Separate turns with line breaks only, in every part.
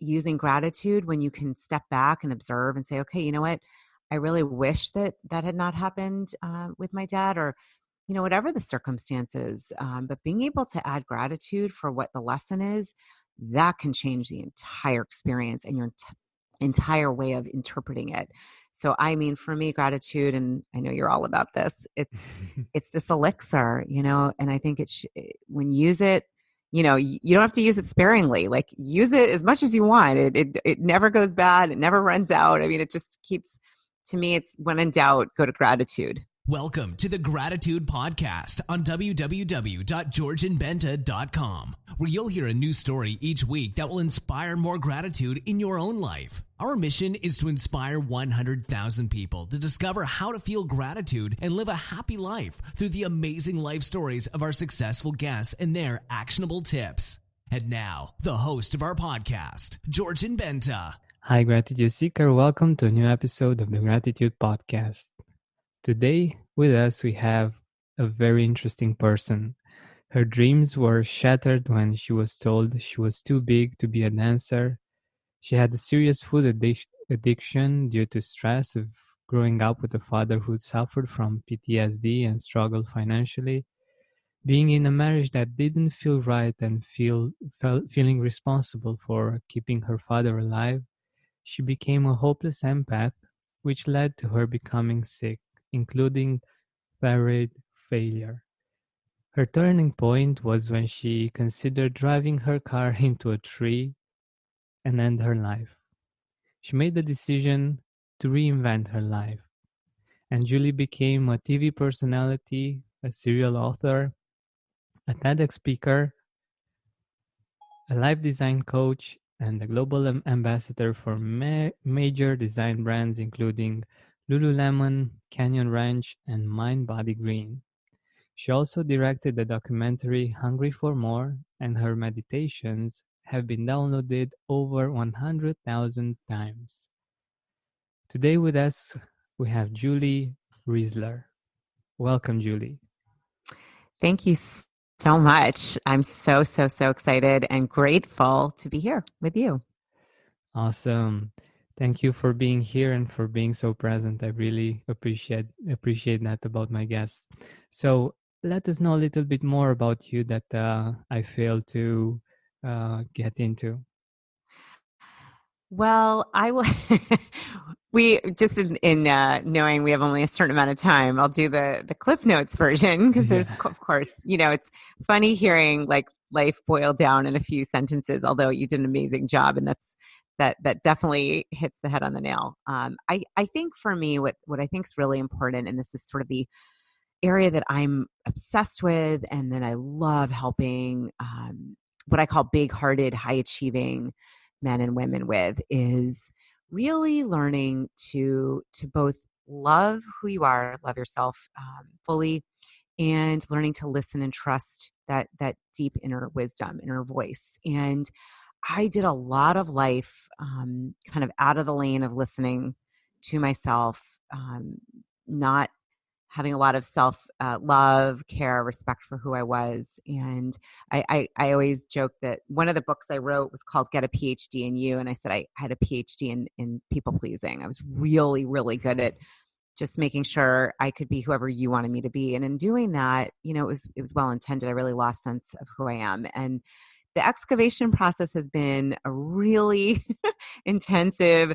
using gratitude when you can step back and observe and say, okay, you know what? I really wish that had not happened with my dad, or, whatever the circumstances. But being able to add gratitude for what the lesson is, that can change the entire experience and your entire way of interpreting it. So, I mean, for me, gratitude, and I know you're all about this, it's this elixir, and I think when you use it, you don't have to use it sparingly. Like, use it as much as you want. It never goes bad. It never runs out. I mean, it just keeps, to me, it's when in doubt, go to gratitude.
Welcome to the Gratitude Podcast on www.georgianbenta.com, where you'll hear a new story each week that will inspire more gratitude in your own life. Our mission is to inspire 100,000 people to discover how to feel gratitude and live a happy life through the amazing life stories of our successful guests and their actionable tips. And now, the host of our podcast, Georgian Benta.
Hi, Gratitude Seeker. Welcome to a new episode of the Gratitude Podcast. Today, with us, we have a very interesting person. Her dreams were shattered when she was told she was too big to be a dancer. She had a serious food addiction due to stress of growing up with a father who suffered from PTSD and struggled financially. Being in a marriage that didn't feel right and feeling responsible for keeping her father alive, she became a hopeless empath, which led to her becoming sick, including thyroid failure. Her turning point was when she considered driving her car into a tree and end her life. She made the decision to reinvent her life, and Julie became a TV personality, a serial author, a TEDx speaker, a life design coach, and a global ambassador for major design brands including Lululemon, Canyon Ranch, and MindBodyGreen. She also directed the documentary Hungry for More, and her meditations have been downloaded over 100,000 times. Today with us, we have Julie Reisler. Welcome, Julie.
Thank you so much. I'm so excited and grateful to be here with you.
Awesome. Thank you for being here and for being so present. I really appreciate that about my guests. So let us know a little bit more about you that I failed to get into.
Well, I will. We just in knowing we have only a certain amount of time, I'll do the Cliff Notes version because there's, of course, it's funny hearing like life boiled down in a few sentences. Although you did an amazing job, and that definitely hits the head on the nail. I think for me, what I think is really important, and this is sort of the area that I'm obsessed with, and that I love helping what I call big-hearted, high-achieving men and women with, is really learning to both love who you are, love yourself fully, and learning to listen and trust that deep inner wisdom, inner voice. And I did a lot of life kind of out of the lane of listening to myself, not having a lot of self-love, care, respect for who I was. And I always joke that one of the books I wrote was called Get a PhD in You. And I said I had a PhD in people pleasing. I was really, really good at just making sure I could be whoever you wanted me to be. And in doing that, it was well intended. I really lost sense of who I am. And the excavation process has been a really intensive,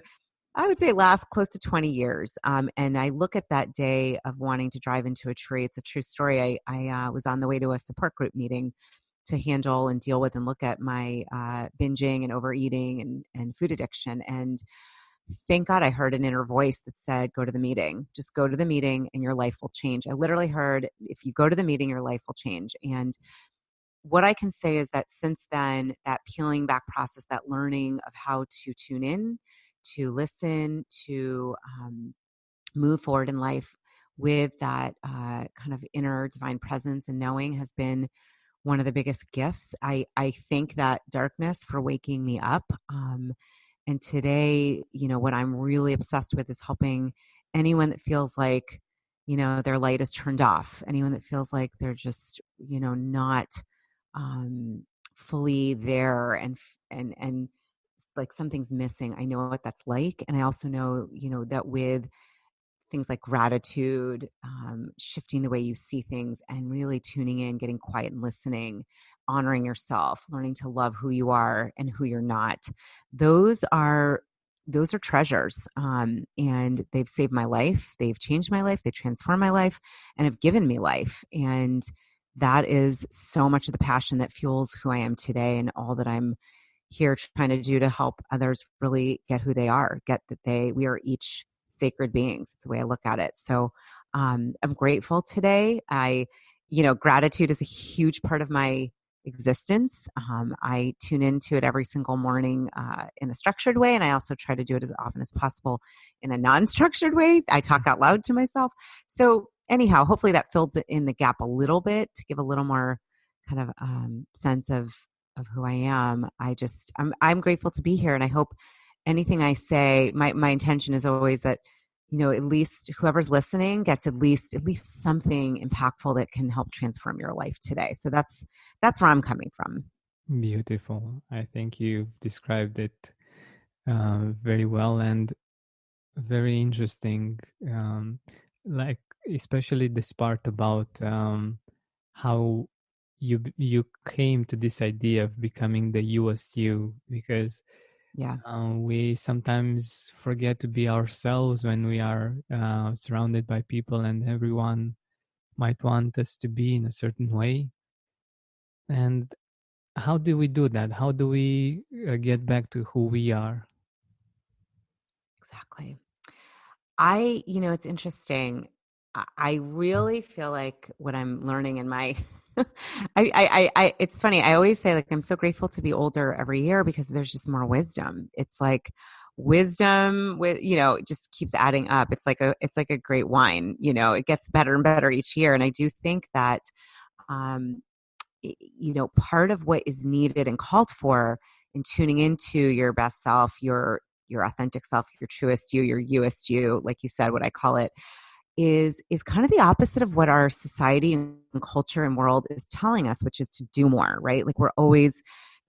I would say, last close to 20 years. And I look at that day of wanting to drive into a tree. It's a true story. I was on the way to a support group meeting to handle and deal with and look at my binging and overeating and food addiction. And thank God I heard an inner voice that said, go to the meeting. Just go to the meeting and your life will change. I literally heard, if you go to the meeting, your life will change. And what I can say is that since then, that peeling back process, that learning of how to tune in, to listen, to move forward in life with that kind of inner divine presence and knowing, has been one of the biggest gifts. I thank that darkness for waking me up. And today, what I'm really obsessed with is helping anyone that feels like, their light is turned off, anyone that feels like they're just, not fully there and like something's missing, I know what that's like. And I also know, that with things like gratitude, shifting the way you see things and really tuning in, getting quiet and listening, honoring yourself, learning to love who you are and who you're not. Those are treasures. And they've saved my life. They've changed my life. They transformed my life and have given me life. And that is so much of the passion that fuels who I am today and all that I'm here trying to do to help others really get who they are, get that we are each sacred beings. It's the way I look at it. So I'm grateful today. Gratitude is a huge part of my existence. I tune into it every single morning in a structured way. And I also try to do it as often as possible in a non-structured way. I talk out loud to myself. So anyhow, hopefully that fills it in the gap a little bit to give a little more kind of sense of who I am. I'm grateful to be here. And I hope anything I say, my intention is always that, at least whoever's listening gets at least something impactful that can help transform your life today. So that's where I'm coming from.
Beautiful. I think you've described it very well and very interesting. Like especially this part about how you came to this idea of becoming the US you, because
Yeah.
we sometimes forget to be ourselves when we are surrounded by people, and everyone might want us to be in a certain way. And how do we do that? How do we get back to who we are?
Exactly. It's interesting. I really feel like what I'm learning in my, it's funny. I always say like, I'm so grateful to be older every year because there's just more wisdom. It's like wisdom with, it just keeps adding up. It's like a great wine, it gets better and better each year. And I do think that, um, part of what is needed and called for in tuning into your best self, your authentic self, your truest you, your youest you, like you said, what I call it, is kind of the opposite of what our society and culture and world is telling us, which is to do more, right? Like we're always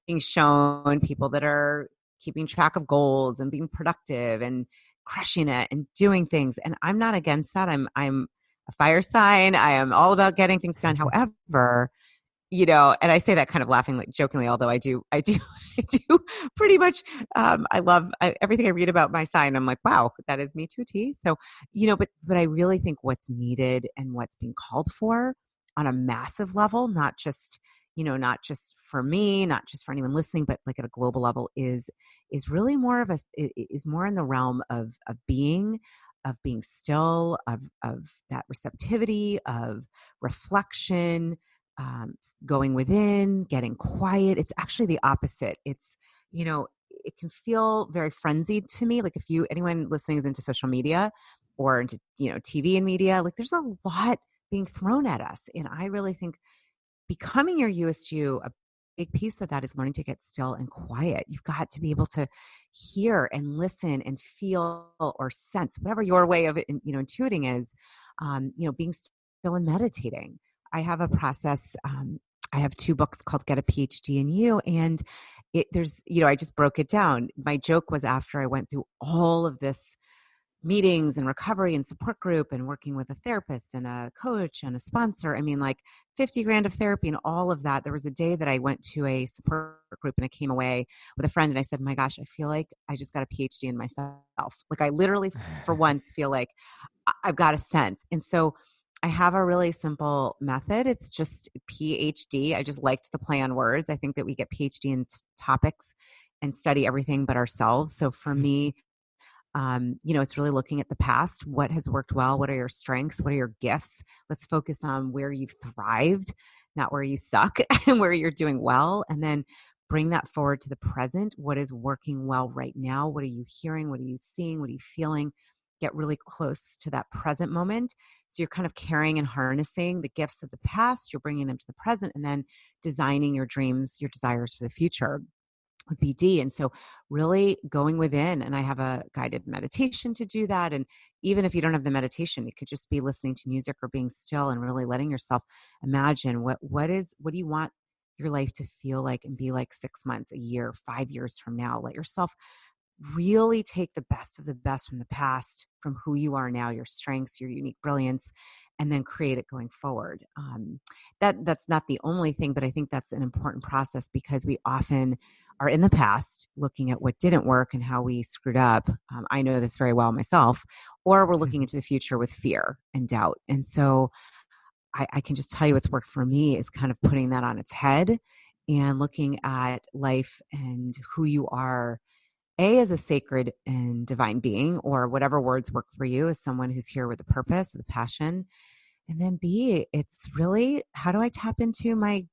being shown people that are keeping track of goals and being productive and crushing it and doing things. And I'm not against that. I'm a fire sign. I am all about getting things done. However, and I say that kind of laughing, like jokingly, although I do I do pretty much, I love everything I read about my sign. I'm like, wow, that is me to a T. So, but I really think what's needed and what's being called for on a massive level, not just for me, not just for anyone listening, but like at a global level is really more of is more in the realm of being still, of that receptivity, of reflection, going within, getting quiet. It's actually the opposite. It can feel very frenzied to me. Like if anyone listening is into social media or into, TV and media, like there's a lot being thrown at us. And I really think becoming your USU, a big piece of that is learning to get still and quiet. You've got to be able to hear and listen and feel or sense whatever your way of intuiting is, being still and meditating. I have a process. I have 2 books called Get a PhD in You. And I just broke it down. My joke was after I went through all of this meetings and recovery and support group and working with a therapist and a coach and a sponsor. I mean, like 50 grand of therapy and all of that. There was a day that I went to a support group and I came away with a friend and I said, my gosh, I feel like I just got a PhD in myself. Like I literally for once feel like I've got a sense. And so I have a really simple method. It's just PhD. I just liked the play on words. I think that we get PhD in topics and study everything but ourselves. So for me, it's really looking at the past. What has worked well? What are your strengths? What are your gifts? Let's focus on where you've thrived, not where you suck and where you're doing well. And then bring that forward to the present. What is working well right now? What are you hearing? What are you seeing? What are you feeling? Get really close to that present moment. So you're kind of carrying and harnessing the gifts of the past. You're bringing them to the present and then designing your dreams, your desires for the future. BD. And so really going within, and I have a guided meditation to do that. And even if you don't have the meditation, it could just be listening to music or being still and really letting yourself imagine what do you want your life to feel like and be like 6 months, a year, 5 years from now. Let yourself really take the best of the best from the past, from who you are now, your strengths, your unique brilliance, and then create it going forward. That's not the only thing, but I think that's an important process because we often are in the past looking at what didn't work and how we screwed up. I know this very well myself, or we're looking into the future with fear and doubt. And so I can just tell you what's worked for me is kind of putting that on its head and looking at life and who you are, A, as a sacred and divine being, or whatever words work for you, as someone who's here with a purpose, with a passion. And then B, it's really, how do I tap into my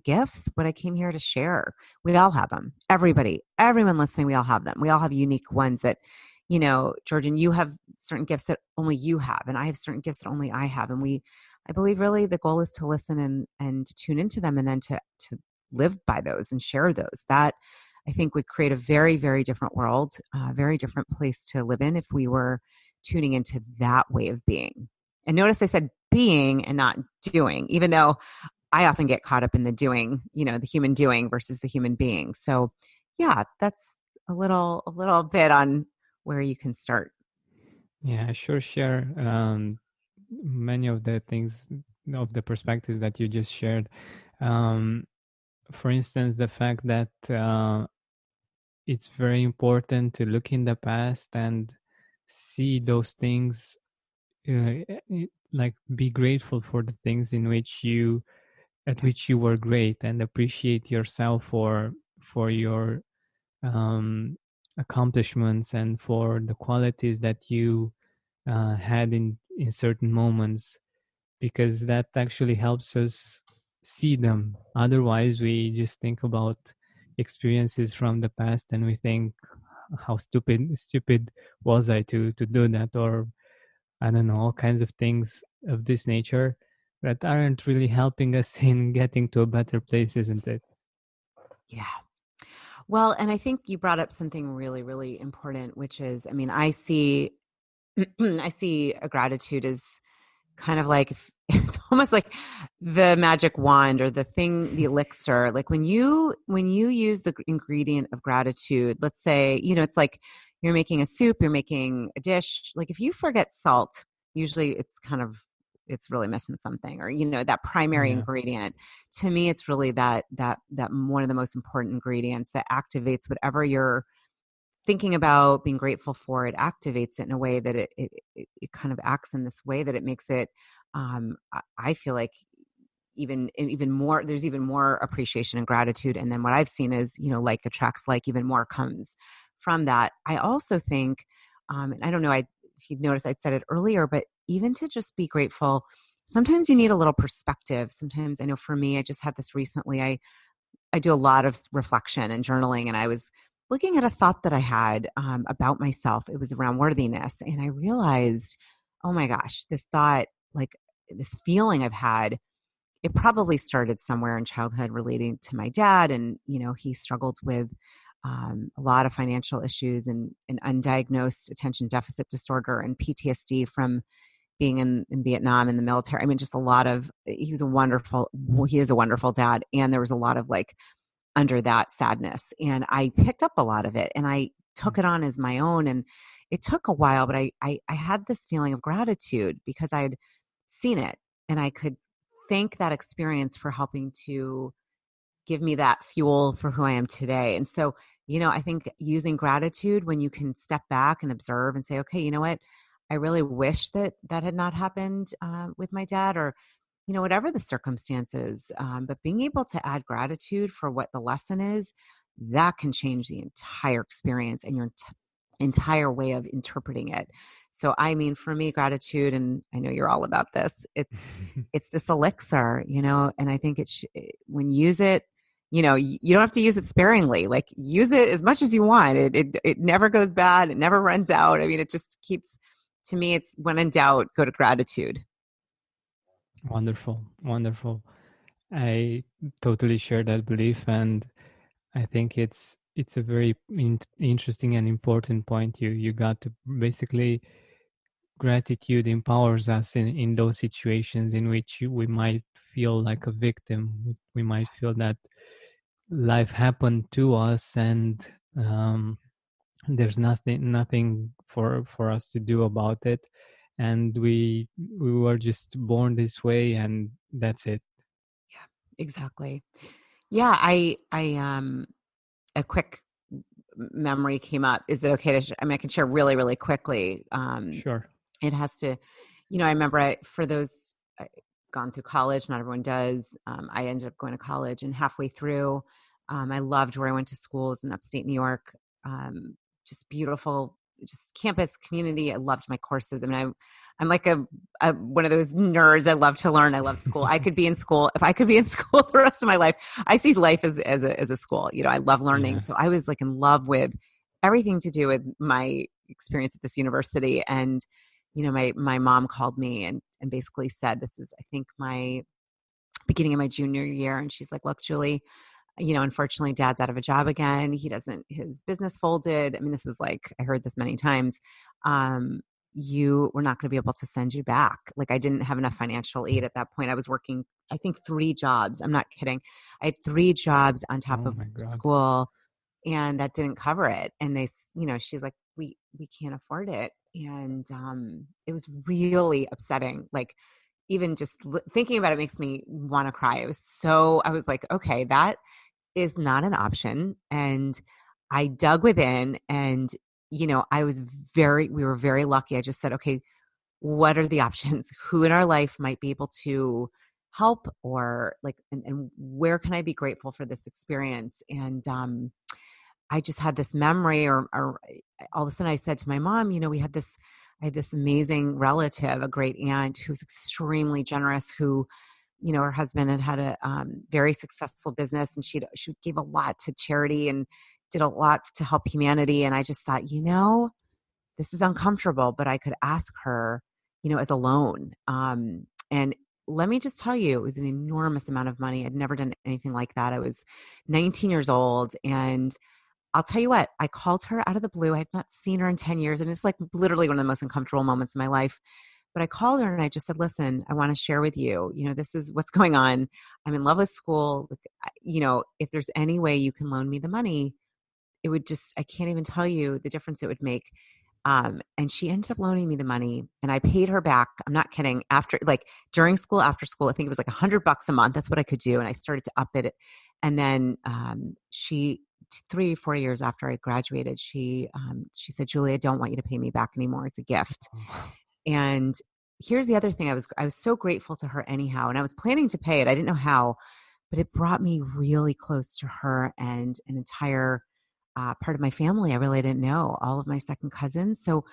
gifts, what I came here to share? We all have them. Everybody, everyone listening, we all have them. We all have unique ones that, Georgian, you have certain gifts that only you have, and I have certain gifts that only I have. And I believe really the goal is to listen and tune into them, and then to live by those and share those. That I think would create a very, very different world, a very different place to live in if we were tuning into that way of being. And notice I said being and not doing, even though I often get caught up in the doing, the human doing versus the human being. So yeah, that's a little bit on where you can start.
Yeah, I sure share many of the things, of the perspectives that you just shared. For instance, the fact that it's very important to look in the past and see those things, like be grateful for the things at which you were great, and appreciate yourself for your accomplishments and for the qualities that you had in certain moments, because that actually helps us see them. Otherwise, we just think about experiences from the past and we think, how stupid was I to do that, or I don't know, all kinds of things of this nature that aren't really helping us in getting to a better place, isn't it?
Yeah. Well, and I think you brought up something really, really important, which is, I see I see a gratitude as kind of like, it's almost like the magic wand or the thing, the elixir. Like when you use the ingredient of gratitude, let's say, it's like you're making a soup, you're making a dish. Like if you forget salt, usually it's really missing something, or, that primary
Yeah.
ingredient. To me, it's really that one of the most important ingredients that activates whatever you're thinking about being grateful for. It activates it in a way that it kind of acts in this way that it makes it, I feel like even more, there's even more appreciation and gratitude. And then what I've seen is, like attracts like, even more comes from that. I also think, and I don't know, if you've noticed, I'd said it earlier, but even to just be grateful, sometimes you need a little perspective. Sometimes, I know for me, I just had this recently, I do a lot of reflection and journaling, and I was looking at a thought that I had about myself. It was around worthiness. And I realized, oh my gosh, this thought, like this feeling I've had, it probably started somewhere in childhood relating to my dad. And, he struggled with a lot of financial issues and an undiagnosed attention deficit disorder and PTSD from being in Vietnam in the military. Just a lot of, he is a wonderful dad. And there was a lot of like under that sadness. And I picked up a lot of it and I took it on as my own. And it took a while, but I had this feeling of gratitude because I'd seen it and I could thank that experience for helping to give me that fuel for who I am today. And so, I think using gratitude when you can step back and observe and say, okay, you know what? I really wish that had not happened with my dad, or whatever the circumstances, but being able to add gratitude for what the lesson is, that can change the entire experience and your entire way of interpreting it. So, for me, gratitude, and I know you're all about this, it's this elixir, and I think when you use it, you don't have to use it sparingly, like use it as much as you want. It never goes bad. It never runs out. It just keeps, to me, it's when in doubt, go to gratitude.
Wonderful. I totally share that belief, and I think it's a very interesting and important point you got to. Basically, gratitude empowers us in those situations in which we might feel like a victim. We might feel that life happened to us, and there's nothing for us to do about it, and we were just born this way, and that's it.
Yeah, exactly. Yeah, a quick memory came up. Is it okay to, I mean, I can share really, really quickly.
Sure.
It has to, I remember for those, gone through college, not everyone does. I ended up going to college, and halfway through, I loved where I went to schools in upstate New York. Just beautiful, just campus community. I loved my courses. I mean, I'm like a one of those nerds. I love to learn. I love school. I could be in school. If I could be in school the rest of my life, I see life as a school. I love learning.
Yeah.
So I was like in love with everything to do with my experience at this university. And my mom called me and basically said, this is, I think, my beginning of my junior year. And she's like, look, Julie, unfortunately, Dad's out of a job again. His business folded. I mean, this was like, I heard this many times. We're not going to be able to send you back. Like, I didn't have enough financial aid at that point. I was working, I think, 3 jobs. I'm not kidding. I had 3 jobs on top
Oh
of
my God.
school, and that didn't cover it. And she's like, we can't afford it. And it was really upsetting. Like, even just thinking about it makes me want to cry. I was like, okay, that is not an option. And I dug within, and we were very lucky. I just said, okay, what are the options? Who in our life might be able to help, or like, and where can I be grateful for this experience? And I just had this memory, or all of a sudden I said to my mom, I had this amazing relative, a great aunt who's extremely generous, who, her husband had a very successful business, and she gave a lot to charity and did a lot to help humanity. And I just thought, this is uncomfortable, but I could ask her, as a loan. And let me just tell you, it was an enormous amount of money. I'd never done anything like that. I was 19 years old, and I'll tell you what, I called her out of the blue. I've not seen her in 10 years. And it's like literally one of the most uncomfortable moments in my life. But I called her and I just said, listen, I want to share with you, this is what's going on. I'm in love with school. If there's any way you can loan me the money, I can't even tell you the difference it would make. And she ended up loaning me the money, and I paid her back. I'm not kidding. During school, after school, I think it was like $100 a month. That's what I could do. And I started to up it. And then, 3-4 years after I graduated, she said, Julie, I don't want you to pay me back anymore. It's a gift. And here's the other thing. I was so grateful to her anyhow. And I was planning to pay it. I didn't know how, but it brought me really close to her and an entire part of my family I really didn't know, all of my second cousins. So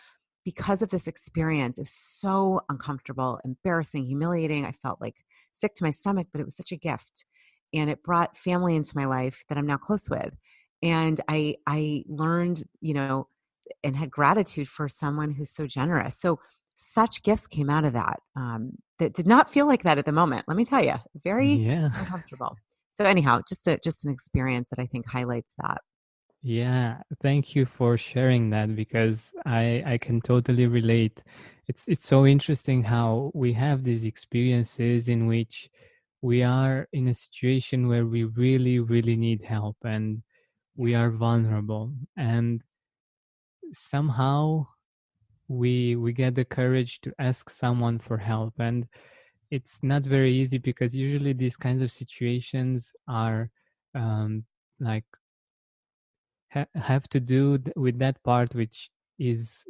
because of this experience, it was so uncomfortable, embarrassing, humiliating. I felt like sick to my stomach, but it was such a gift. And it brought family into my life that I'm now close with. And I learned, and had gratitude for someone who's so generous. So such gifts came out of that, that did not feel like that at the moment. Let me tell you, very
Yeah.
uncomfortable. So anyhow, just an experience that I think highlights that.
Yeah, thank you for sharing that, because I can totally relate. It's so interesting how we have these experiences in which we are in a situation where we really, really need help, and we are vulnerable, and somehow we get the courage to ask someone for help. And it's not very easy, because usually these kinds of situations are like have to do with that part which is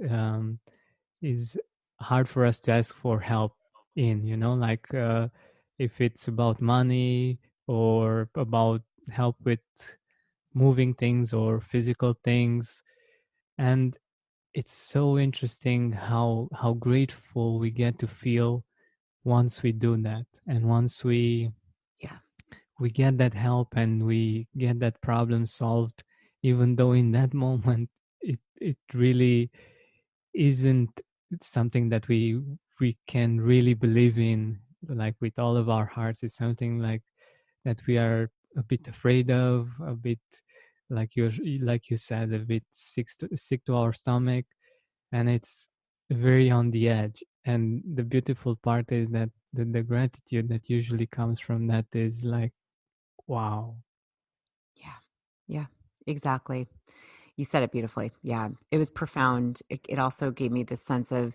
hard for us to ask for help in, like if it's about money or about help with moving things or physical things. And it's so interesting how grateful we get to feel once we do that, and once
Yeah.
we get that help and we get that problem solved, even though in that moment it really isn't something that we can really believe in, like with all of our hearts. It's something like that we are a bit afraid of, a bit like you said, a bit sick to our stomach, and it's very on the edge. And the beautiful part is that the gratitude that usually comes from that is like, wow.
Yeah. Yeah, exactly. You said it beautifully. Yeah, it was profound. It also gave me this sense of,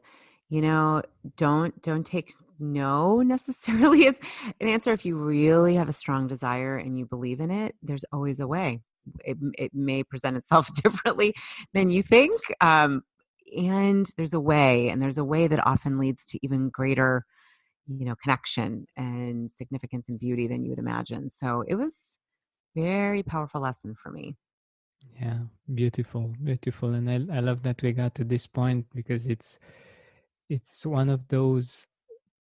you know, don't take no necessarily as an answer. If you really have a strong desire and you believe in it, there's always a way. It may present itself differently than you think, and there's a way that often leads to even greater, connection and significance and beauty than you would imagine. So it was very powerful lesson for me.
Yeah, beautiful, beautiful. And I love that we got to this point because it's one of those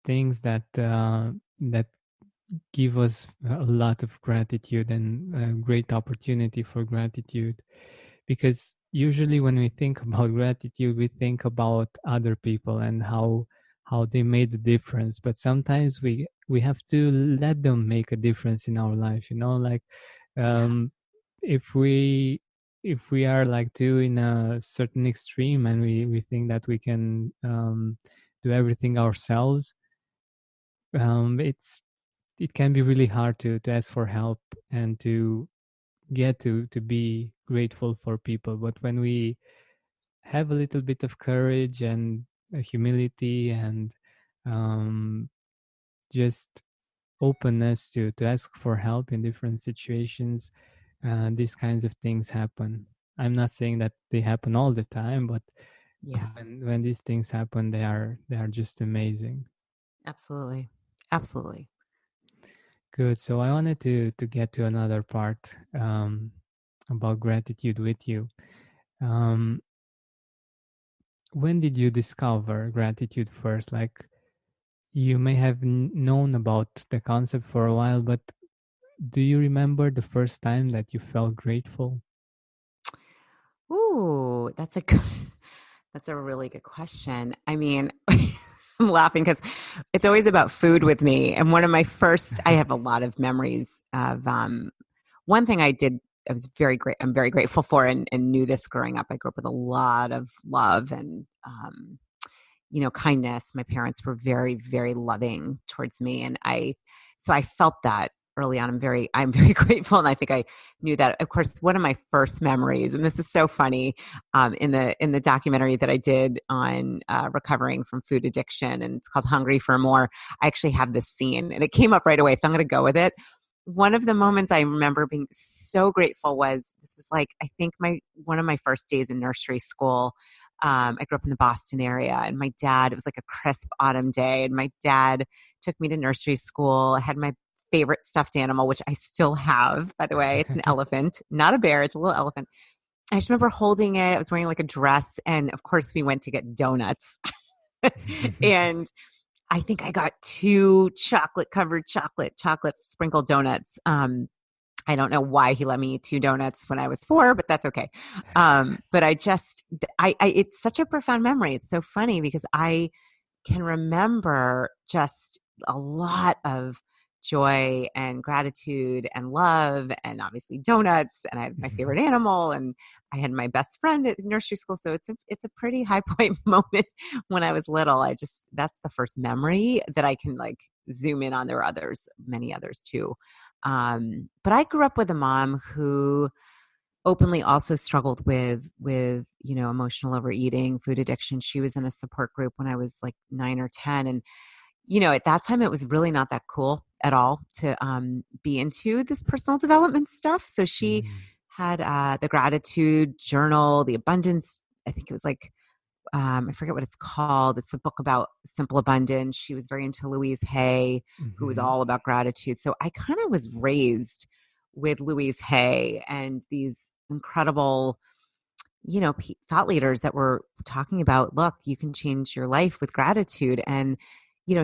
things that give us a lot of gratitude and a great opportunity for gratitude, because usually when we think about gratitude we think about other people and how they made a difference, but sometimes we have to let them make a difference in our life, like
Yeah.
um if we are like too in a certain extreme and we think that we can do everything ourselves, it can be really hard to ask for help and to get to be grateful for people. But when we have a little bit of courage and humility and um, just openness to ask for help in different situations, these kinds of things happen. I'm not saying that they happen all the time, but
Yeah.
when these things happen, they are just amazing.
Absolutely. Absolutely.
Good. So I wanted to get to another part about gratitude with you. Um, when did you discover gratitude first? Like you may have known about the concept for a while, but do you remember the first time that you felt grateful?
Ooh, that's a good, that's a really good question. I mean, I'm laughing because it's always about food with me. And one of my first, I have a lot of memories of one thing I did. I was very great. I'm very grateful for, and knew this growing up. I grew up with a lot of love and kindness. My parents were very, very loving towards me. So I felt that early on. I'm very grateful. And I think I knew that. Of course, one of my first memories, and this is so funny, in the documentary that I did on recovering from food addiction, and it's called Hungry for More. I actually have this scene and it came up right away. So I'm going to go with it. One of the moments I remember being so grateful was, this was like, I think one of my first days in nursery school. I grew up in the Boston area, and my dad, it was like a crisp autumn day, and my dad took me to nursery school. I had my favorite stuffed animal, which I still have, by the way. It's an elephant, not a bear. It's a little elephant. I just remember holding it. I was wearing like a dress. And of course, we went to get donuts. And I think I got two chocolate sprinkled donuts. I don't know why he let me eat two donuts when I was 4, but that's okay. But it's such a profound memory. It's so funny because I can remember just a lot of joy and gratitude and love, and obviously donuts, and I had my favorite animal, and I had my best friend at nursery school. So it's a pretty high point moment when I was little. That's the first memory that I can like zoom in on. There are many others too. But I grew up with a mom who openly also struggled with emotional overeating, food addiction. She was in a support group when I was like 9 or 10, and at that time it was really not that cool at all to be into this personal development stuff. So she
Mm,
had the gratitude journal, the abundance. I think it was like I forget what it's called. It's the book about simple abundance. She was very into Louise Hay, who was
mhm,
all about gratitude. So I kind of was raised with Louise Hay and these incredible, thought leaders that were talking about, look, you can change your life with gratitude. And,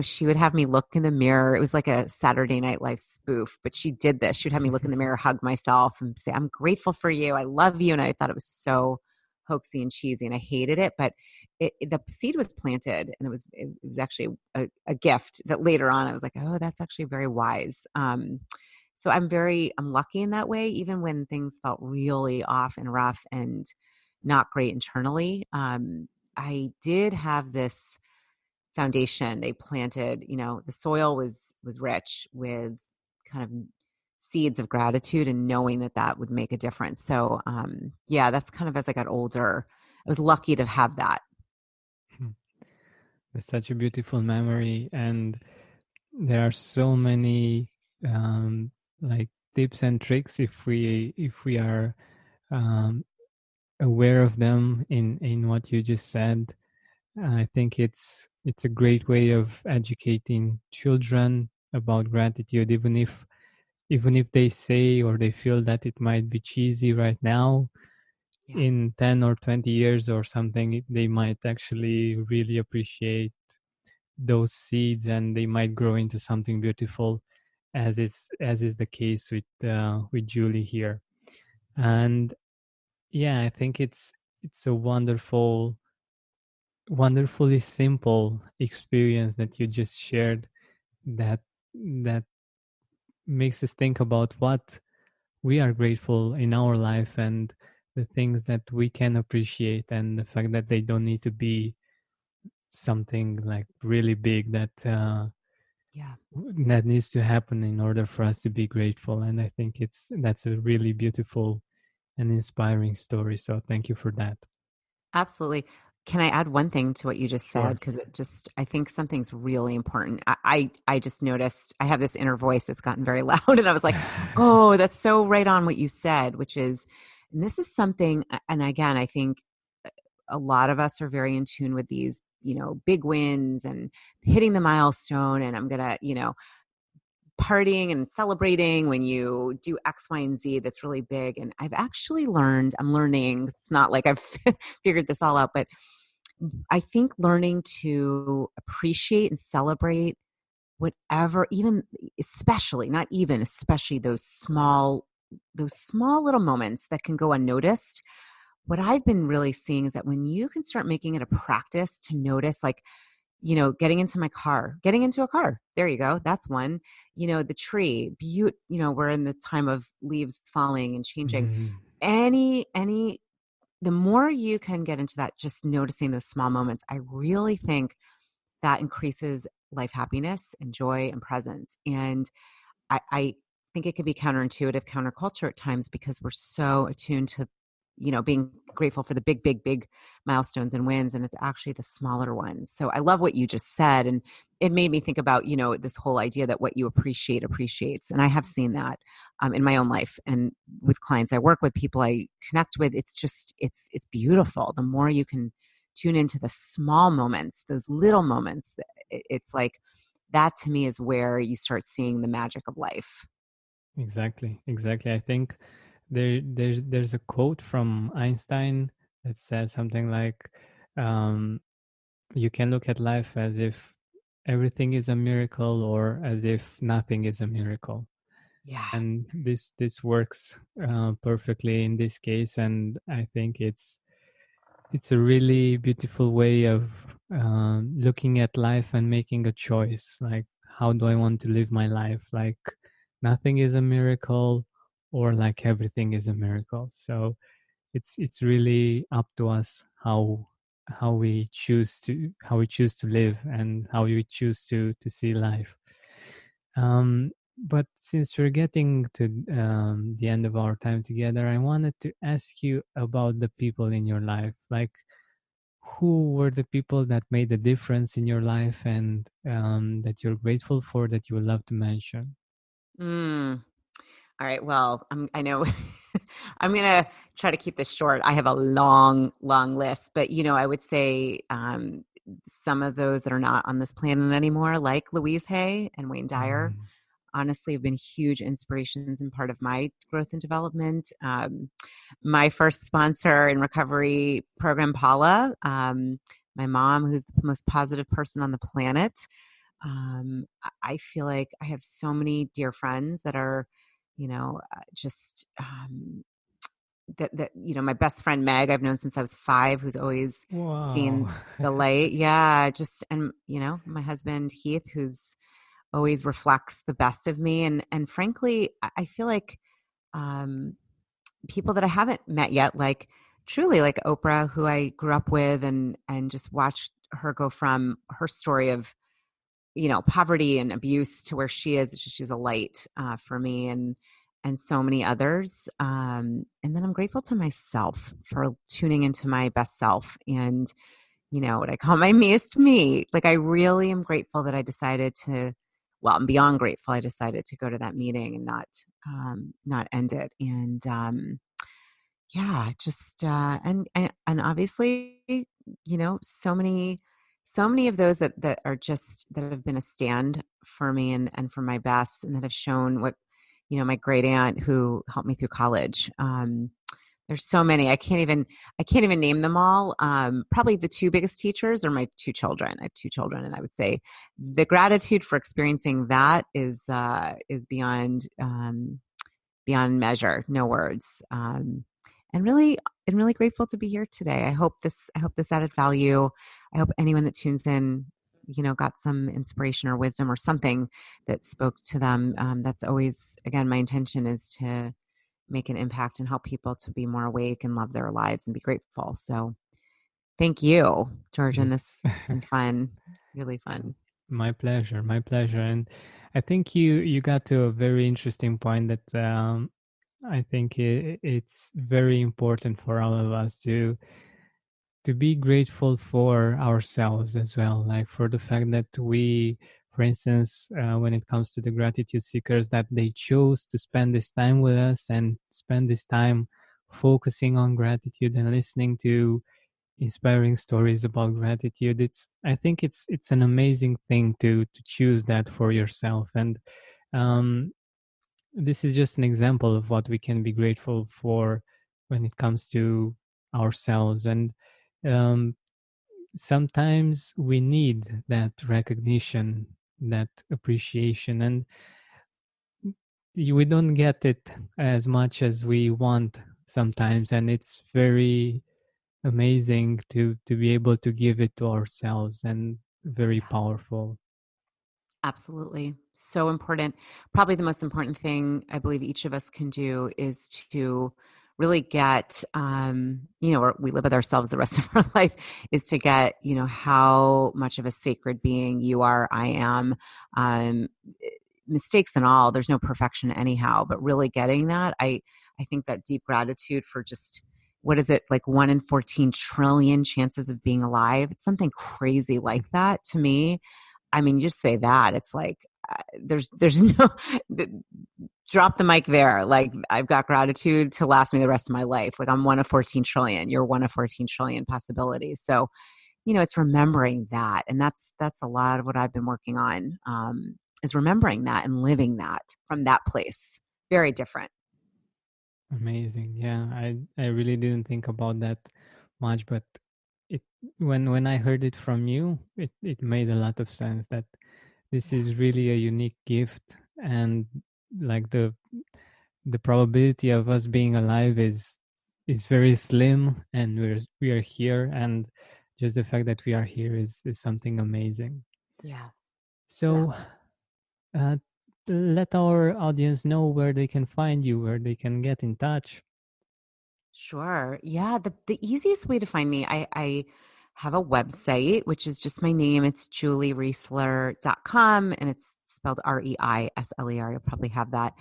she would have me look in the mirror. It was like a Saturday Night Live spoof, but she did this. She would have me look in the mirror, hug myself and say, I'm grateful for you. I love you. And I thought it was so hoaxy and cheesy and I hated it, but the seed was planted, and it was actually a gift that later on I was like, oh, that's actually very wise. So I'm lucky in that way, even when things felt really off and rough and not great internally. I did have this foundation. They planted, the soil was rich with kind of seeds of gratitude and knowing that that would make a difference. So, yeah, that's kind of as I got older, I was lucky to have that.
It's such a beautiful memory, and there are so many like tips and tricks if we are um, aware of them in what you just said. I think it's a great way of educating children about gratitude, even if they say or they feel that it might be cheesy right now.
Yeah.
In 10 or 20 years or something, they might actually really appreciate those seeds, and they might grow into something beautiful, as is the case with Julie here. And yeah, I think it's a wonderfully simple experience that you just shared, that makes us think about what we are grateful in our life, and the things that we can appreciate, and the fact that they don't need to be something like really big
Yeah.
that needs to happen in order for us to be grateful. And I think that's a really beautiful and inspiring story, so thank you for that.
Absolutely. Can I add one thing to what you just said?
Sure.
Because I think something's really important. I just noticed I have this inner voice that's gotten very loud, and I was like, oh, that's so right on what you said, which is, and this is something, and again, I think a lot of us are very in tune with these, big wins and hitting the milestone. And I'm going to, partying and celebrating when you do X, Y, and Z that's really big. And I've actually I'm learning, it's not like I've figured this all out, but I think learning to appreciate and celebrate whatever, even especially, not even, especially those small little moments that can go unnoticed. What I've been really seeing is that when you can start making it a practice to notice, like, getting into a car, there you go. That's one, the tree, we're in the time of leaves falling and changing.
Mhm.
Any, the more you can get into that, just noticing those small moments, I really think that increases life happiness and joy and presence. And I think it can be counterintuitive, counterculture at times, because we're so attuned to, being grateful for the big, big, big milestones and wins. And it's actually the smaller ones. So I love what you just said. And it made me think about, this whole idea that what you appreciate appreciates. And I have seen that in my own life and with clients I work with, people I connect with. It's just, it's beautiful. The more you can tune into the small moments, those little moments, it's like, that to me is where you start seeing the magic of life.
Exactly. I think there's a quote from Einstein that says something like, um, you can look at life as if everything is a miracle, or as if nothing is a miracle.
Yeah.
And this works perfectly in this case. And I think it's a really beautiful way of looking at life and making a choice, like, how do I want to live my life? Like, nothing is a miracle, or like everything is a miracle. So it's really up to us how we choose to live, and how we choose to see life. But since we're getting to the end of our time together, I wanted to ask you about the people in your life. Like, who were the people that made a difference in your life, and that you're grateful for, that you would love to mention?
Mm. All right. Well, I know I'm going to try to keep this short. I have a long, long list, but I would say some of those that are not on this planet anymore, like Louise Hay and Wayne Dyer,
Mm.
honestly have been huge inspirations and part of my growth and development. My first sponsor in recovery program, Paula, my mom, who's the most positive person on the planet. I feel like I have so many dear friends that are, just that my best friend Meg, I've known since I was 5, who's always
Wow.
seen the light. Yeah, just, and my husband Heath, who's always reflects the best of me, and frankly, I feel like um, people that I haven't met yet, like truly like Oprah, who I grew up with and just watched her go from her story of, poverty and abuse to where she is. She's a light for me and so many others. And then I'm grateful to myself for tuning into my best self and, what I call my meest me. Like, I really am grateful that I decided to, well, I'm beyond grateful. I decided to go to that meeting and not end it. And, yeah, just, and obviously, so many of those that are just, that have been a stand for me and for my best, and that have shown what, my great aunt who helped me through college. There's so many. I can't even name them all. Probably the two biggest teachers are my two children. I have two children, and I would say the gratitude for experiencing that is beyond measure, no words. And really, I'm really grateful to be here today. I hope this added value. I hope anyone that tunes in, got some inspiration or wisdom or something that spoke to them. That's always, again, my intention is to make an impact and help people to be more awake and love their lives and be grateful. So thank you, Georgian. It's been fun, really fun.
My pleasure, my pleasure. And I think you got to a very interesting point that I think it's very important for all of us to be grateful for ourselves as well, like for the fact that we, for instance, when it comes to the gratitude seekers, that they chose to spend this time with us and spend this time focusing on gratitude and listening to inspiring stories about gratitude. I think it's an amazing thing to choose that for yourself. And um, this is just an example of what we can be grateful for when it comes to ourselves. And um, sometimes we need that recognition, that appreciation, and we don't get it as much as we want sometimes. And it's very amazing to be able to give it to ourselves, and very
Yeah.
powerful.
Absolutely. So important. Probably the most important thing I believe each of us can do is to really get, or we live with ourselves the rest of our life, is to get, how much of a sacred being you are, I am, um, mistakes and all. There's no perfection anyhow, but really getting that, I think that deep gratitude for just, what is it, like 1 in 14 trillion chances of being alive? It's something crazy like that to me. I mean, you just say that, it's like, there's no, drop the mic there. Like, I've got gratitude to last me the rest of my life. Like, I'm 1 of 14 trillion. You're 1 of 14 trillion possibilities. So, it's remembering that. And that's a lot of what I've been working on, is remembering that and living that from that place. Very different.
Amazing. Yeah, I really didn't think about that much, but it when I heard it from you, it made a lot of sense that this is really a unique gift. And like the probability of us being alive is very slim, and we are here, and just the fact that we are here is something amazing.
Yeah,
So
exactly.
uh, let our audience know where they can find you, where they can get in touch.
Sure. Yeah. The easiest way to find me, I have a website, which is just my name. It's juliereisler.com, and it's spelled Reisler. You'll probably have that.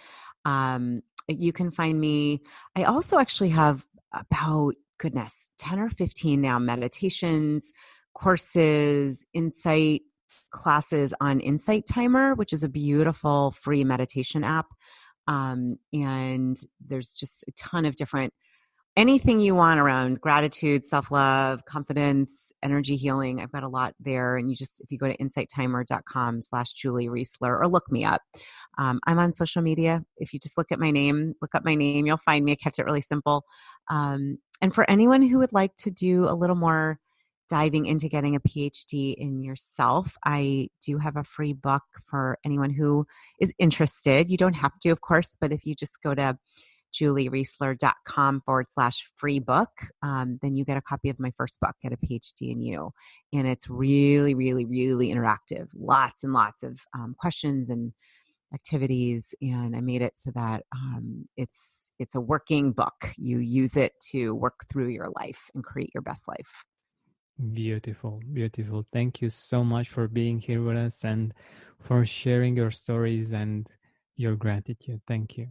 You can find me. I also actually have about, goodness, 10 or 15 now meditations, courses, insight classes on Insight Timer, which is a beautiful free meditation app. And there's just a ton of different, anything you want around gratitude, self-love, confidence, energy healing. I've got a lot there. And if you go to insighttimer.com/Julie Reisler, or look me up. I'm on social media. If you just look up my name, you'll find me. I kept it really simple. And for anyone who would like to do a little more diving into getting a PhD in yourself, I do have a free book for anyone who is interested. You don't have to, of course, but if you just go to juliereisler.com/free book, then you get a copy of my first book, Get a PhD in You. And it's really, really, really interactive. Lots and lots of questions and activities. And I made it so that it's a working book. You use it to work through your life and create your best life.
Beautiful, beautiful. Thank you so much for being here with us and for sharing your stories and your gratitude. Thank you.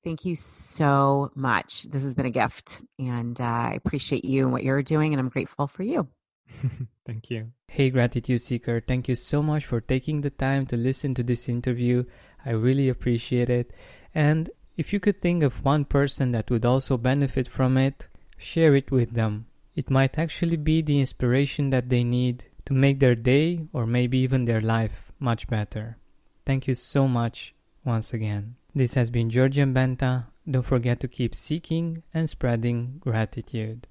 Thank you so much. This has been a gift, and I appreciate you and what you're doing, and I'm grateful for you.
Thank you. Hey, Gratitude Seeker, thank you so much for taking the time to listen to this interview. I really appreciate it. And if you could think of one person that would also benefit from it, share it with them. It might actually be the inspiration that they need to make their day or maybe even their life much better. Thank you so much once again. This has been Georgian Benta. Don't forget to keep seeking and spreading gratitude.